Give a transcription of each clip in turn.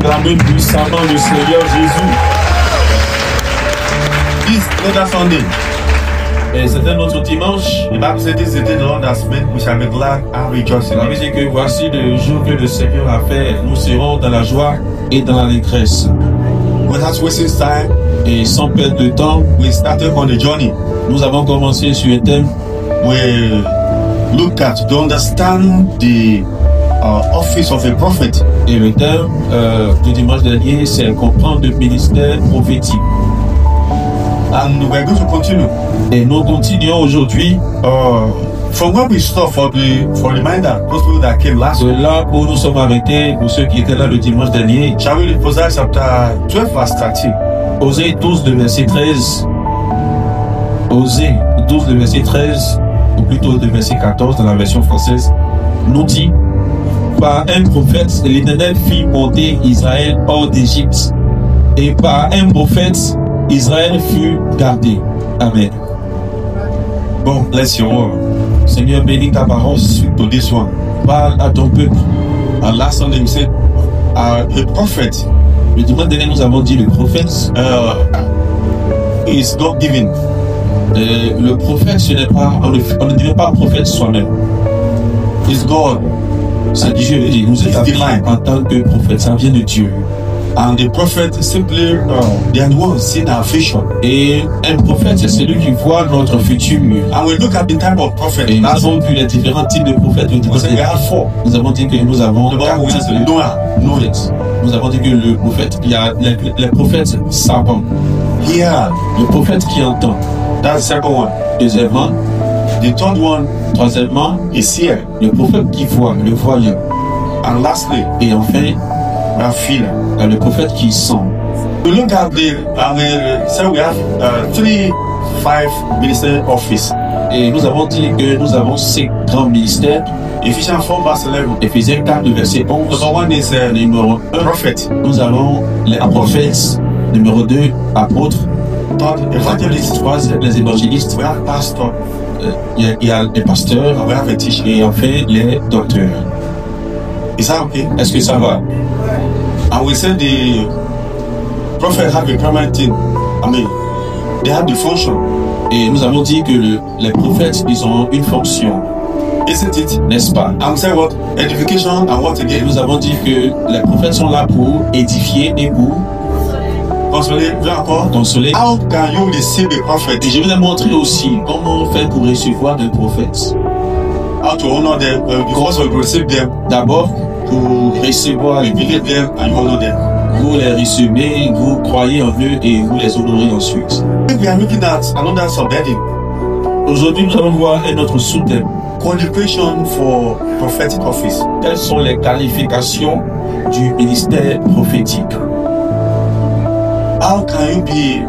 acclamer puissamment le Seigneur Jésus. This another Sunday. Et c'est un autre dimanche. The Bible says this is the day the Lord has made, we shall be glad and rejoice in La Bible it. dit que voici le jour que le Seigneur a fait. Nous serons dans la joie et dans l'allégresse. Without wasting time, Et sans perdre de temps, we started on the journey. nous avons commencé sur un thème. We look at to understand the office of a prophet. Et le thème du dimanche dernier, c'est comprendre le ministère prophétique. And we're going to continue. Et nous continuons aujourd'hui. From where we stop for reminder, those people that came last De week. là où nous sommes arrêtés, pour ceux qui étaient là le dimanche dernier, Shall we read Hosea chapter 12 verse 13? Osée 12, le verset 13. Osée 12, le verset 13, ou plutôt le verset 14 dans la version française, nous dit: par un prophète, l'Éternel fit monter Israël hors d'Égypte, et par un prophète, Israël fut gardé. Amen. Bon, bless your word. Seigneur, bénis ta parole. Speak to this one. Parle à ton peuple. And last Sunday we said, a prophet Le dimanche dernier, nous avons dit le prophète. is God given. Le prophète, ce n'est pas, on ne devient pas prophète soi-même. Is God. C'est Dieu qui nous établit en tant que prophète. Ça vient de Dieu. And the prophet simply, they are the ones seeing our vision. Et un prophète, c'est celui qui voit notre futur. And we look at the type of prophet. Et nous avons vu les différents types de prophètes. We say we have four. Nous avons dit que nous avons The quatre one types is de Noah. prophètes. Nous avons dit que le prophète, il y a les prophètes savants. Here, Le prophète qui entend. that's the second one. Deuxièmement, The third one troisièmement, is here. le prophète qui voit, le voyant. And lastly, Et enfin, we have feeling. le prophète qui sent. We look at so we have 5 ministry office. Et nous avons dit que nous avons 5 grands ministères. Ephesians 4 verse 11. Éphésiens 4, le verset 11. Number one is Numéro 1, prophet. nous avons les prophètes. Numéro 2, apôtres. Third, evangelist. 3, les évangélistes. We have pastor. Il y a les pasteurs. We have a teacher. Et enfin, les docteurs. Is that okay? Est-ce que ça va? And we said the prophet have a permanent thing. I mean, they have the function. Et nous avons dit que les prophètes, ils ont une fonction, Isn't it? n'est-ce pas? And we said what? Edification and what Et again? nous avons dit que les prophètes sont là pour édifier et pour Consoler. Encore. consoler. How can you receive a prophet? Et je vais vous montrer aussi comment on fait pour recevoir des prophètes. How to honor them? Because we receive them, D'abord, pour recevoir, we believe them, and you honor them. vous les recevez, vous croyez en eux et vous les honorez ensuite. We are looking at another subheading. Aujourd'hui, nous allons voir un autre sous-thème. Qualification for prophetic office. Quelles sont les qualifications du ministère prophétique? How can you be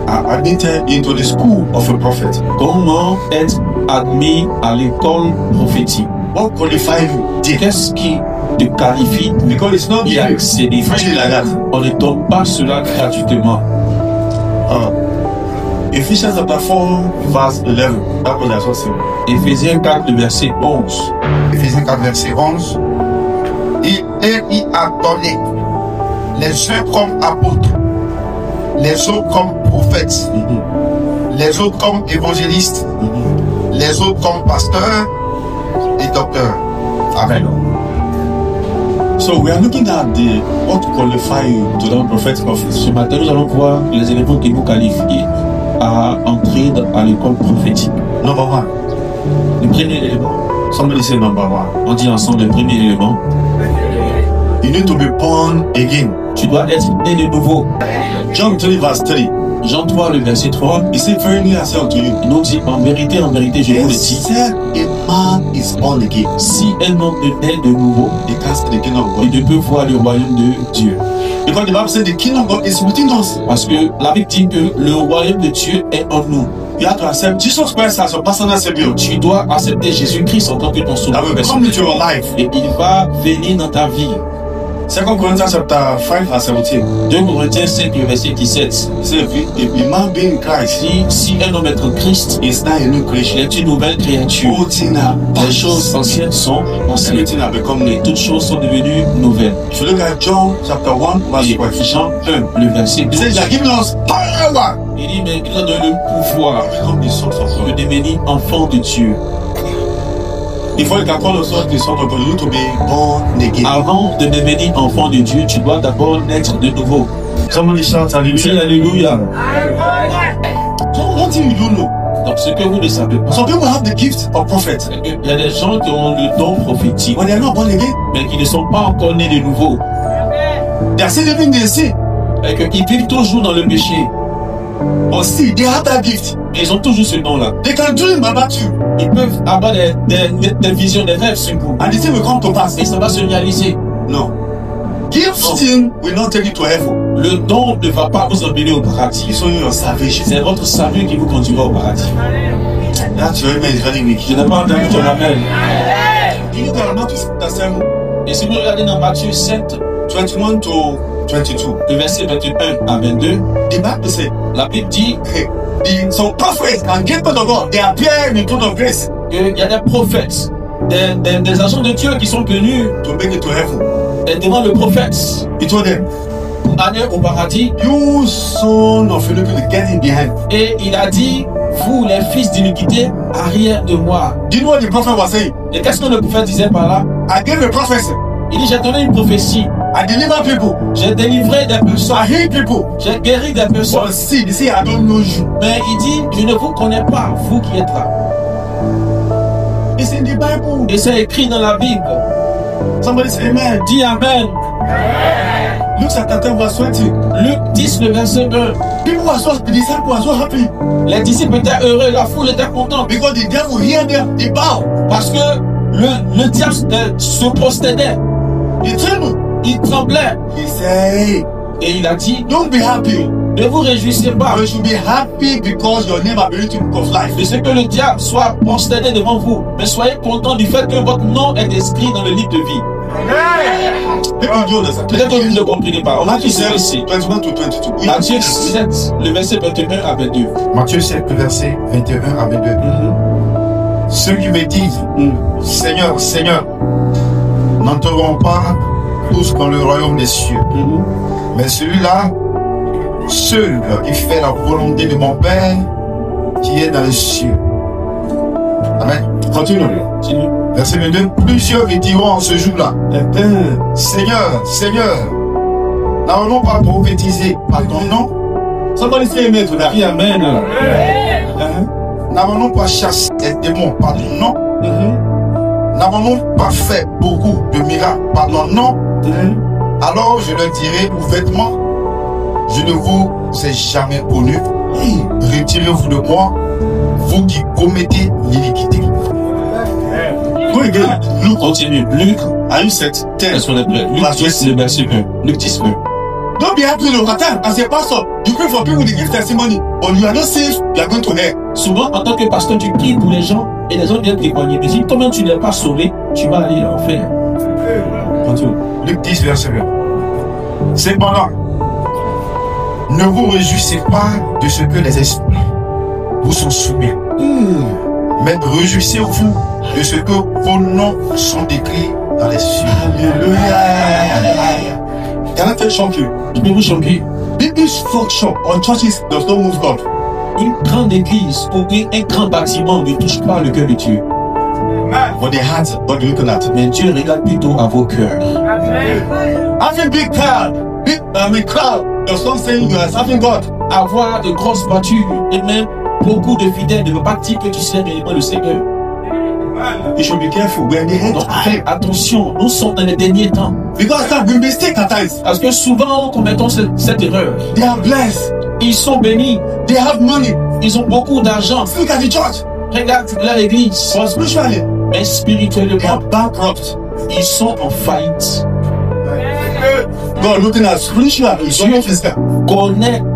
admitted into the school of a prophet? Comment être admis à l'école prophétique? What qualifies you? Qu'est-ce qui te qualifie Because it's not d'y given accéder? freely like that. On ne donne pas cela gratuitement. Ephesians chapter 4 verse 11. That was I saw. Éphésiens 4, le verset 11. Éphésiens 4, verset 11. Il a donné les uns comme apôtres, les autres comme prophètes, les autres comme évangélistes, les autres comme pasteurs et docteurs. Amen. So we are looking at the what qualify you to the prophetic office. Ce matin, nous allons voir les éléments qui vous qualifient à entrer à l'école prophétique. Number one. Le premier élément, Somebody say number one. on dit ensemble le premier élément, You need to be born again. tu dois être né de nouveau. John 3 verse 3. Jean 3, le verset 3, He said, "Verily I say unto you, il nous dit en vérité, je vous le dis, except a man is born again, si un homme ne naît de nouveau, he can't see the kingdom of God." il ne peut voir le royaume de Dieu. Because the Bible said the kingdom of God is within us. Parce que la Bible dit que le royaume de Dieu est en nous. You have to accept Jesus Christ as your personal savior. Tu dois accepter Jésus-Christ en tant que ton That sauveur will come personnel. into your life. Et il va venir dans ta vie. 2 Corinthians chapter 5 verse 17. 2 Corinthiens 5, le verset 17. C'est if a man be in Christ, Si un homme est en Christ, is now a new il creation. est une nouvelle créature. All things are Les choses anciennes sont anciennes. everything have become Et new. toutes choses sont devenues nouvelles. If you look at John chapter 1 verse Et 12, Jean 1, le verset he says 12. he has given us power Il dit, mais il a donné le pouvoir to become the sons of de God. devenir enfant de Dieu. Before you can call yourself the son of God, you need to be born again. Avant de devenir enfant de Dieu, tu dois d'abord naître de nouveau. Somebody shout Dis hallelujah. Alléluia. So one thing you don't know, Donc, ce que vous ne savez pas, some people have the gift of prophet, c'est qu'il y a des gens qui ont le don prophétique, but they are not born again. mais qui ne sont pas encore nés de nouveau. They are still living in the sin. Et qu'ils vivent toujours dans le péché. But still, they have that gift. Et ils ont toujours ce don-là. They can dream about you, Ils peuvent avoir des visions, des rêves sur vous. and the thing will come to pass. Et ça va se réaliser. No. Gifting will not take you to heaven. Le don ne va pas vous emmener au paradis. It's only your salvation. C'est votre salut qui vous conduira au paradis. That's your amen is very weak. Je n'ai pas entendu ton appel. You can not chapter 7, Et si vous regardez dans Matthieu 7, 21 to 22. le verset 21 à 22, The Bible says, la Bible dit some prophets and gifts of God, they appear in the throne of grace qu'il y a des prophètes, des agents de Dieu qui sont venus to make it to heaven. devant le prophète He told them, pour aller au paradis. you son of iniquity, get in behind. Et il a dit, vous les fils d'iniquité, arrière de moi. Do you know what the prophet was saying? Et qu'est-ce que le prophète disait par là? I gave a prophecy. Il dit, j'ai donné une prophétie, I deliver people. j'ai délivré des personnes, I heal people. j'ai guéri des personnes. But see, they say, I don't know you. Mais il dit, je ne vous connais pas, vous qui êtes là. It's in the Bible. Et c'est écrit dans la Bible. Somebody say amen. Dis Amen. Luke chapter 10 verse 20. Luc 10, le verset 1. People were so, the disciples were so happy Les disciples étaient heureux, la foule était contente. because the devil hear them, they bow, Parce que le diable se postédait, they tremble. il tremblait. He say, Et il a dit, don't be happy. ne vous réjouissez pas You should be happy because your name appears to the book of life. de ce que le diable soit postédé devant vous. Mais soyez contents du fait que votre nom est inscrit dans le livre de vie. People do understand. Peut-être que vous ne comprenez pas. On va Matthew tous 7, ici. 21 to 22. We Matthieu 7, le verset 21 à 22. Matthieu 7, verset 21 à 22. Ceux qui me disent, Seigneur, Seigneur, n'entreront pas tous dans le royaume des cieux. Mais celui-là, seul qui fait la volonté de mon Père qui est dans les cieux. Amen. Continue. Continue. Verset 22. Plusieurs me diront en ce jour-là, Seigneur, Seigneur, n'avons-nous pas prophétisé par ton nom? Somebody say amen to that. Dis Amen. N'avons-nous pas chassé les démons par ton nom? N'avons-nous pas fait beaucoup de miracles par ton nom? Alors je leur dirai ouvertement, je ne vous ai jamais connu. Retirez-vous de moi, vous qui commettez l'iniquité. Go again. Luke, Continue. Luc, are you set? 10. est-ce qu'on est prêt? Luc 10, le verset 1. Luc 10, 1. Don't be happy all the time. As a pastor, you pray for people to give testimony, but you are not safe, you are going to hell. Souvent, en tant que pasteur, tu pries pour les gens et les gens viennent témoigner. Mais si toi-même tu n'es pas sauvé, tu vas aller en enfer. Continue. Luc 10, verset 1. Cependant, ne vous réjouissez pas de ce que les esprits vous sont soumis, mais réjouissez-vous de ce que vos noms sont écrits dans les cieux. Hallelujah. Can I tell you? Je peux vous choquer. Big structure on churches does not move God. Une grande église ou un grand bâtiment ne touche pas le cœur de Dieu. But the heart, God looking at. Mais Dieu regarde plutôt à vos cœurs. Having big crowd, crowd does not say you are serving God. Avoir de grosses voitures et même beaucoup de fidèles ne veut pas dire que tu sais réellement le Seigneur. You should be careful when the head Donc faites attention, nous sommes dans les derniers temps. because that we mistake at times. Parce que souvent nous commettons cette erreur. They are blessed. Ils sont bénis, They have money. ils ont beaucoup d'argent. Look at the church. Regarde leur église. But spiritually, Mais they spirituellement, are bankrupt. ils sont en faillite. God looking at spiritual, it's not physical.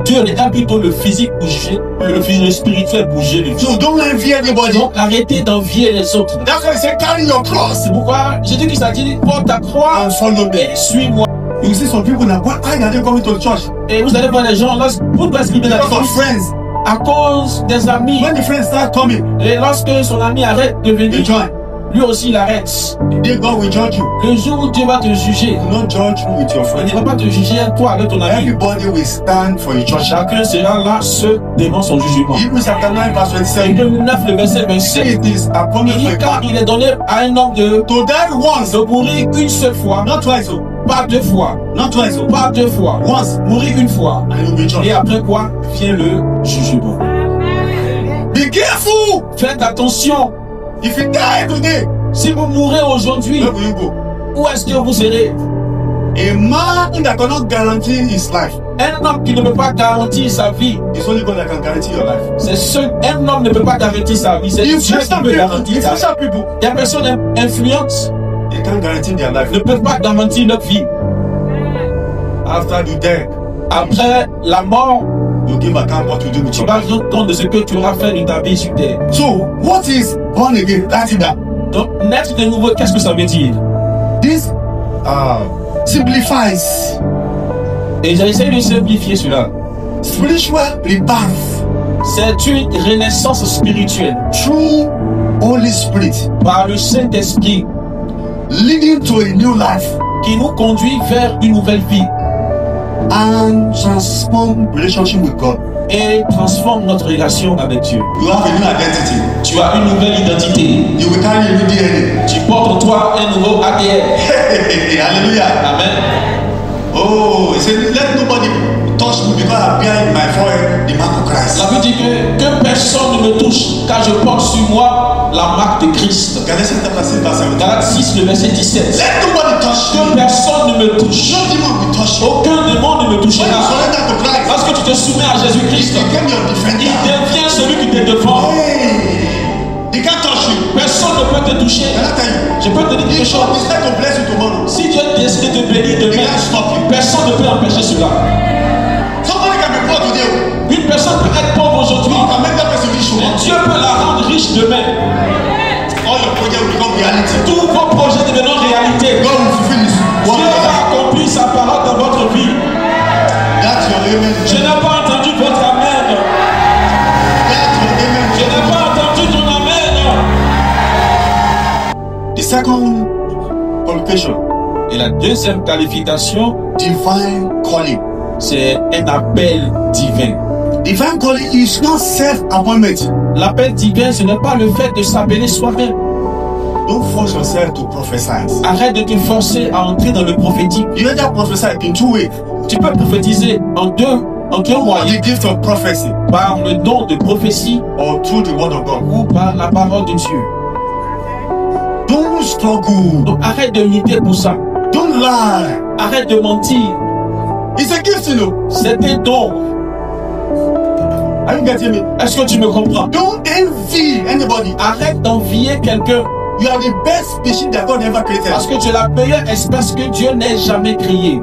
Dieu regarde plutôt le physique bouger, le spirituel bouger. Le So don't envy anybody. Donc arrêtez d'envier les autres. That's why I say carry your cross C'est pourquoi Jésus-Christ a dit, porte ta croix and follow me. et suis-moi. You see some people now, why are they coming to church? Et vous allez voir les gens, pourquoi est-ce qu'ils viennent à Because of l'église? friends. À cause des amis. When the friends start coming, Et lorsque son ami arrête de they venir, join. lui aussi il arrête. The day God will judge you. Le jour où Dieu va te juger, Do not judge with your il ne friends. va pas te juger toi avec ton ami. Everybody will stand for each other. Chacun sera là, seul devant son jugement. Hebrews chapter 9 verse Et 27. 9, le verset 27, It is appointed il for dit a car man il est donné à un homme to die once, de mourir une seule fois, not twice, oh. pas deux fois, Not twice, oh. pas deux fois, Once. mourir une fois. And you'll be judged. Et après quoi vient le jugement. Be careful. Faites attention, If you die today, si vous mourrez aujourd'hui, where will you go? où est-ce que vous serez? A man that cannot guarantee his life. Un homme qui ne peut pas garantir sa vie, It's only God that can guarantee your life. c'est seul. Un homme ne peut pas garantir sa vie, c'est Dieu qui Influential peut people, garantir sa vie. influential people, Les personnes influentes they can't guarantee their life. ne peuvent pas garantir leur vie. After the death, Après la mort, you give account what you do with tu your vas life. rendre compte de ce que tu auras fait de ta vie sur terre. So, what is born again? That's it. Donc, naître de nouveau, qu'est-ce que ça veut dire? This simplifies Et j'essaie de simplifier cela. spiritual rebirth C'est une renaissance spirituelle through Holy Spirit, par le Saint-Esprit leading to a new life qui nous conduit vers une nouvelle vie and transform relationship with God. et transforme notre relation avec Dieu. You have a new identity. Tu as une nouvelle identité. You will carry a new DNA. Tu portes en toi un nouveau ADN. Hallelujah. Amen. Oh, he said, let nobody touch me because I bear in my forehead the mark of Christ. Ça veut dire que personne ne me touche car je porte sur moi la marque de Christ. Galatians chapter 6 verse 17. Galates 6, le verset 17. Let nobody touch Que me. personne ne me touche. No demon will touch you. Aucun démon ne me When you touchera. surrender to Christ, Lorsque tu te soumets à Jésus-Christ, he became your il defender. devient celui qui te défend. Hey, he can't touch you. Personne ne peut te toucher. Can I tell you? Je peux te dire quelque If God chose. decide to bless you tomorrow, Si Dieu décide de te bénir he demain, can't stop you. personne ne peut empêcher cela. Somebody can be poor today. Une personne peut être pauvre aujourd'hui, God can make that person rich mais tomorrow. Dieu peut la rendre riche demain. All your projects will become reality. Tous vos projets deviendront réalité. God will fulfill his word. Dieu va accomplir sa parole dans votre vie. That's your amen. Je n'ai pas entendu votre amen. That's your amen. Je n'ai pas entendu ton amen. The second qualification, Et la deuxième qualification, divine calling. c'est un appel divin. Divine calling is not self-appointment. L'appel divin, ce n'est pas le fait de s'appeler soi-même. Don't force yourself to prophesy. Arrête de te forcer à entrer dans le prophétique. You either prophesy in two ways. Tu peux prophétiser en deux Or moyens. the gift of prophecy, Par le don de prophétie or through the word of God. ou par la parole de Dieu. Don't struggle. Donc arrête de lutter pour ça. Don't lie. Arrête de mentir. It's a gift, you know. C'est un don. Are you getting me? Est-ce que tu me comprends? Don't envy anybody. Arrête d'envier quelqu'un You are the best species that God ever created. parce que tu es la meilleure espèce que Dieu n'ait jamais créée.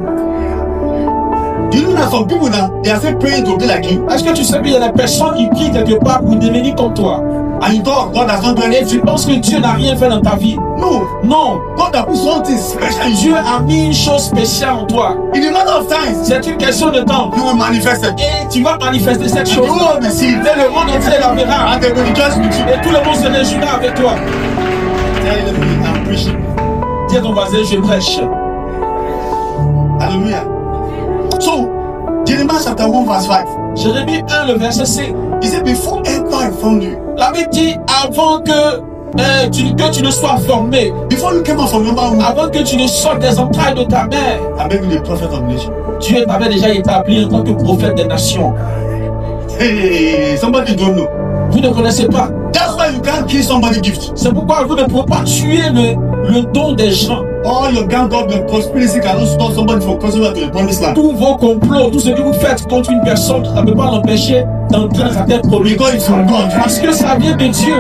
Do you know that some people now they are still praying to be like you? Est-ce que tu sais qu'il y a des personnes qui prient quelque part pour devenir comme toi? And you thought God has not done Et anything? tu penses que Dieu n'a rien fait dans ta vie? No. Non. God has put something special in you. Dieu a mis une chose spéciale en toi. In a matter of time, C'est une question de temps. you will manifest it. Et tu vas manifester cette The chose. world will see it. Et le monde entier la verra. And they will rejoice with you. Et tout le monde se réjouira avec toi. Tell them I'm preaching. Dis à ton voisin, je prêche. Hallelujah. So, Jeremiah chapter 1 verse 5. Jérémie 1, le verset 5. He said, before ever I found you, La Bible dit avant que tu ne sois formé, before you came out from your mom, avant que tu ne sortes des entrailles de ta mère, I made you the prophet of the nation. Dieu t'avait déjà établi en tant que prophète des nations. Hey, somebody don't know. Vous ne connaissez pas. That's why you can't kill somebody's gift. C'est pourquoi vous ne pouvez pas tuer le don des gens. All your gang up, your conspiracy cannot stop somebody from crossing over to the promised land. Tous vos complots, tout ce que vous faites contre une personne, ça ne peut pas l'empêcher d'entrer dans sa tête promise. Because it's from God. Parce que ça vient de Dieu.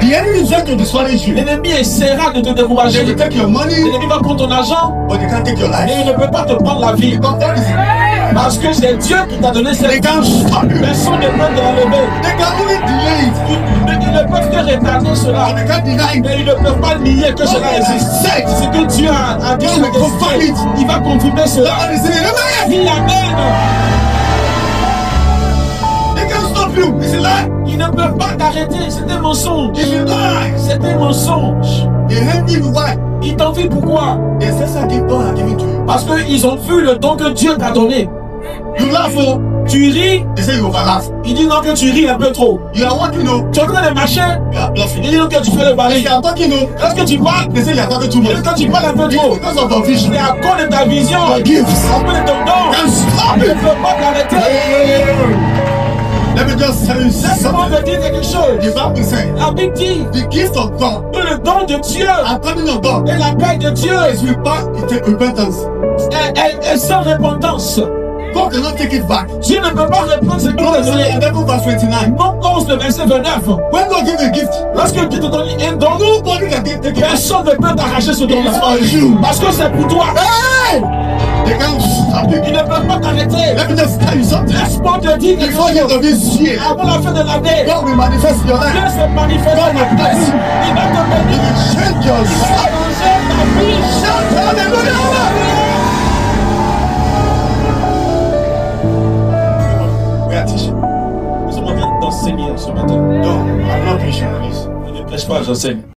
The enemy is trying to discourage you. L'ennemi essaiera de te décourager. They will take your money, L'ennemi va prendre ton argent, but they can't take your et life. il ne peut pas te prendre la vie. Because that is Parce que c'est Dieu qui t'a donné cette can't stop you. personne ne peut te l'enlever. They can only delay it. Ils ne peuvent que retarder cela. But they can't deny it. Mais ils ne peuvent pas nier que cela existe. Said. Ce que Dieu a dit, God will confirm it. il va confirmer cela. Somebody say amen. Il amène. They can't stop you. It's a lie. Ils ne peuvent pas t'arrêter. C'est un mensonge. It's a lie. C'est un mensonge. They hate you. Why? Ils t'envient pourquoi? They say something God has given to you. Parce qu'ils ont vu le don que Dieu t'a donné. You laugh, oh. Tu ris, They say you overlaugh. il dit non que tu ris un peu trop. You are walking, oh. Tu es en train de marcher, You are bluffing. il dit non que tu fais le If baril. you are talking, oh. Lorsque tu parles, They say you are talking too il much. dit que tu parles un peu trop. Because of your vision. C'est à cause de ta vision, Your gifts. à cause de ton don. Can't stop Tu ne it. peux pas t'arrêter. Let me just tell you Laisse-moi something. te dire quelque chose. The Bible says La Bible dit the gift of God que le don de Dieu and coming of God et la paix de Dieu is repentance. est sans repentance. God cannot take it back. Dieu ne peut pas reprendre ce qu'il God t'a said donné. in Bible verse 29. Non 11 de verset 29. When God give a gift, Lorsque Dieu te donne un don, nobody can take it back. personne ne peut t'arracher ce don-là. It's for you. Parce que c'est pour toi. Hey! They can't stop you. Ils ne peuvent pas t'arrêter. Let me just tell you something. Laisse-moi te dire quelque Before the end chose. of this year, Avant la fin de l'année, God will manifest in your Dieu life. se manifeste dans ta place. Il va te He bénir. will change your Il va life. changer ta vie. Shout hallelujah! We are teaching. Nous sommes en train d'enseigner ce matin. No, I'm not preaching, please. Je ne prêche pas, j'enseigne.